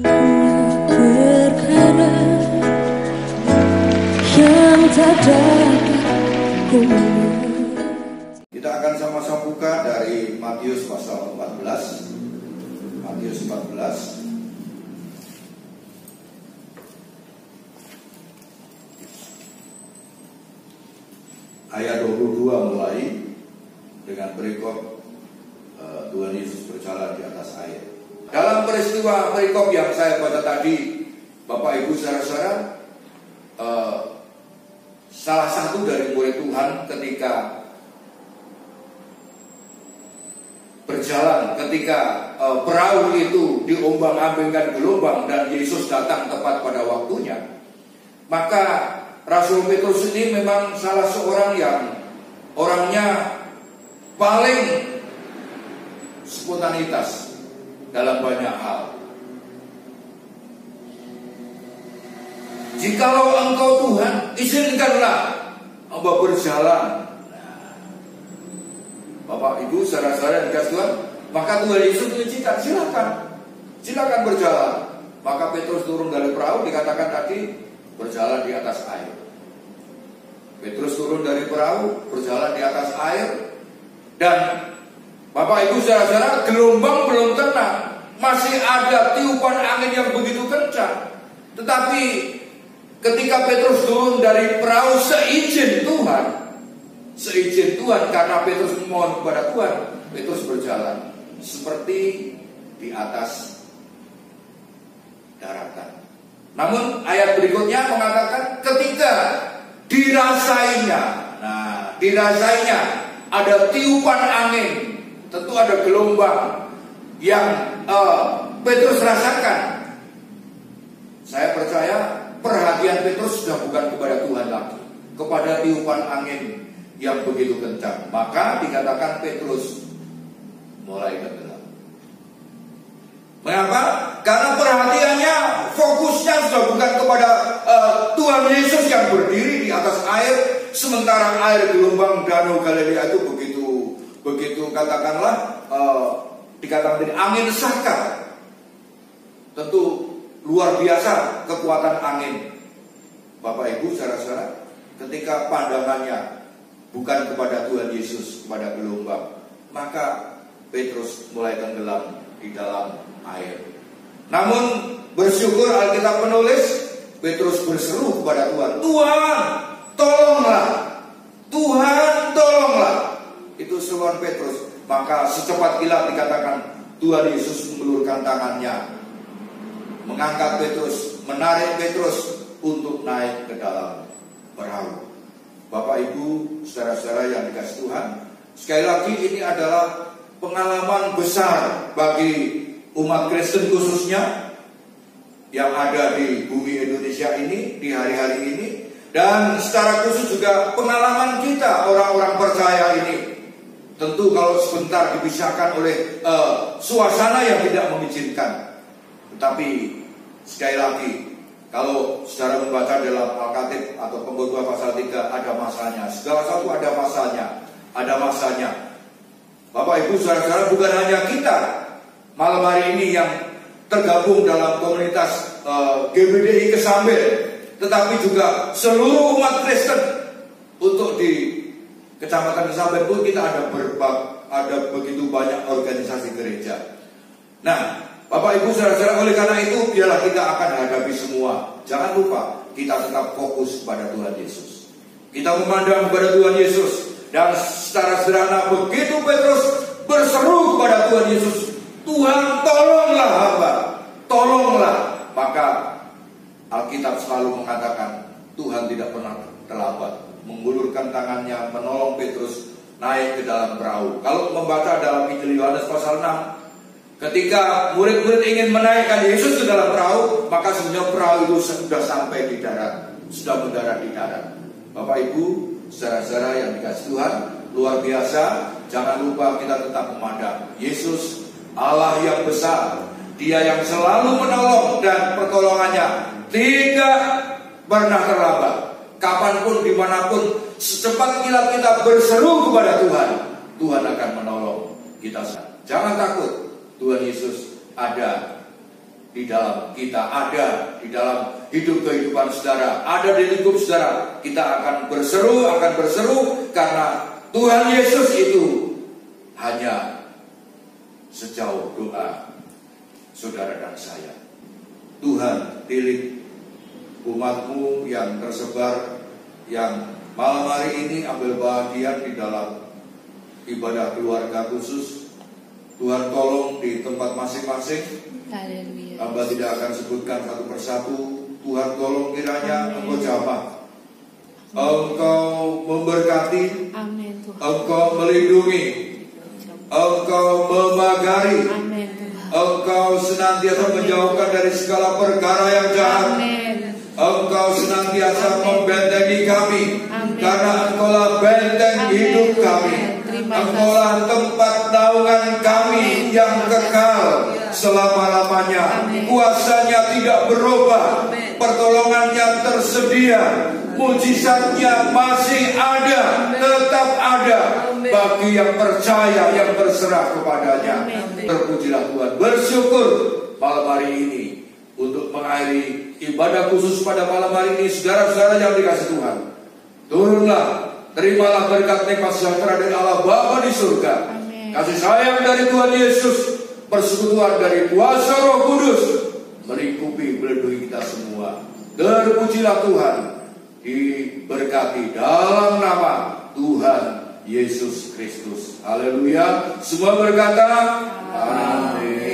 perkara yang tak dapat kita akan sama-sama buka dari Matius pasal 14. Matius 14 ayat 22 mulai dengan perikop Tuhan Yesus berjalan di atas air. Dalam peristiwa perikop yang saya baca tadi, Bapak Ibu saudara-saudara, salah satu dari murid Tuhan ketika berjalan, ketika perahu itu diombang-ambingkan gelombang dan Yesus datang tepat pada waktunya, maka Rasul Petrus ini memang salah seorang yang orangnya paling spontanitas dalam banyak hal. Jikalau engkau Tuhan, izinkanlah hamba berjalan. Bapak Ibu saudara-saudara yang dikasih Tuhan, maka Tuhan Yesus mengizinkan, silakan berjalan. Maka Petrus turun dari perahu, dikatakan tadi berjalan di atas air. Petrus turun dari perahu, berjalan di atas air, dan Bapak Ibu saudara-saudara, gelombang belum tenang, masih ada tiupan angin yang begitu kencang. Tetapi ketika Petrus turun dari perahu seizin Tuhan, karena Petrus memohon kepada Tuhan, Petrus berjalan seperti di atas daratan. Namun ayat berikutnya mengatakan ketika dirasainya ada tiupan angin, tentu ada gelombang yang Petrus rasakan. Saya percaya perhatian Petrus sudah bukan kepada Tuhan lagi, kepada tiupan angin yang begitu kencang. Maka dikatakan Petrus mulai tenggelam. Mengapa? Karena perhatiannya, fokusnya sudah bukan kepada Tuhan Yesus yang berdiri di atas air, sementara air gelombang Danau Galilea itu begitu katakanlah dikatakan tadi angin sakar. Tentu luar biasa kekuatan angin. Bapak Ibu saudara-saudara, ketika pandangannya bukan kepada Tuhan Yesus, kepada gelombang, maka Petrus mulai tenggelam di dalam air. Namun bersyukur Alkitab menulis Petrus berseru kepada Tuhan, Tuhan tolonglah, Tuhan tolonglah. Itu seruan Petrus. Maka secepat kilat dikatakan Tuhan Yesus mengulurkan tangannya, mengangkat Petrus, menarik Petrus untuk naik ke dalam perahu. Bapak Ibu saudara-saudara yang dikasih Tuhan, sekali lagi ini adalah pengalaman besar bagi umat Kristen khususnya yang ada di bumi Indonesia ini, di hari-hari ini, dan secara khusus juga pengalaman kita orang-orang percaya ini. Tentu kalau sebentar dipisahkan oleh suasana yang tidak mengizinkan, tetapi sekali lagi, kalau secara membaca dalam Al-Khatib atau Pengkhotbah pasal 3 ada masanya, segala sesuatu ada masanya. Bapak Ibu saudara-saudara, bukan hanya kita malam hari ini yang tergabung dalam komunitas GBDI Kesambel, tetapi juga seluruh umat Kristen. Untuk di Kecamatan Kesambel pun kita ada begitu banyak organisasi gereja. Nah, Bapak Ibu saudara-saudara, oleh karena itu biarlah kita akan hadapi semua. Jangan lupa kita tetap fokus pada Tuhan Yesus. Kita memandang kepada Tuhan Yesus. Dan secara sederhana begitu Petrus berseru kepada Tuhan Yesus, Tuhan tolonglah hamba, tolonglah. Maka Alkitab selalu mengatakan Tuhan tidak pernah terlambat mengulurkan tangannya menolong Petrus naik ke dalam perahu. Kalau membaca dalam Injil Yohanes pasal 6, ketika murid-murid ingin menaikkan Yesus ke dalam perahu, maka sebenarnya perahu itu sudah sampai di darat, sudah mendarat di darat. Bapak Ibu saudara-saudara yang dikasih Tuhan, luar biasa. Jangan lupa kita tetap memandang Yesus, Allah yang besar, Dia yang selalu menolong, dan pertolongannya tidak pernah terlambat. Kapanpun, dimanapun, secepat kilat kita berseru kepada Tuhan, Tuhan akan menolong kita. Jangan takut, Tuhan Yesus ada di dalam kita, ada di dalam hidup kehidupan saudara, ada di lingkup saudara. Kita akan berseru karena Tuhan Yesus itu hanya sejauh doa saudara dan saya. Tuhan, pilih umatmu yang tersebar, yang malam hari ini ambil bagian di dalam ibadah keluarga khusus. Tuhan tolong di tempat masing-masing. Haleluya. Hamba tidak akan sebutkan satu persatu. Tuhan tolong kiranya Engkau jamah, Engkau memberkati, Amin Tuhan. Engkau melindungi, Engkau memagari, Amin Tuhan. Engkau senantiasa menjauhkan dari segala perkara yang jahat. Amin. Engkau senantiasa membentengi kami. Amin. Karena Engkaulah benteng Amin. hidup kami. Terima Engkaulah tempat naungan kami yang kekal selama-lamanya. Amin. Kuasanya tidak berubah. Amin. Pertolongannya tersedia. Mujizatnya masih ada, tetap ada bagi yang percaya, yang berserah kepadanya. Amin. Terpujilah Tuhan. Bersyukur malam hari ini untuk mengakhiri ibadah khusus pada malam hari ini. Saudara-saudara yang dikasihi Tuhan, turunlah, terimalah berkat nikmat sejahtera dari Allah Bapa di surga. Amin. Kasih sayang dari Tuhan Yesus, persekutuan dari kuasa Roh Kudus melingkupi, melindungi kita semua. Terpujilah Tuhan, diberkati dalam nama Tuhan Yesus Kristus. Haleluya. Semua berkata amin.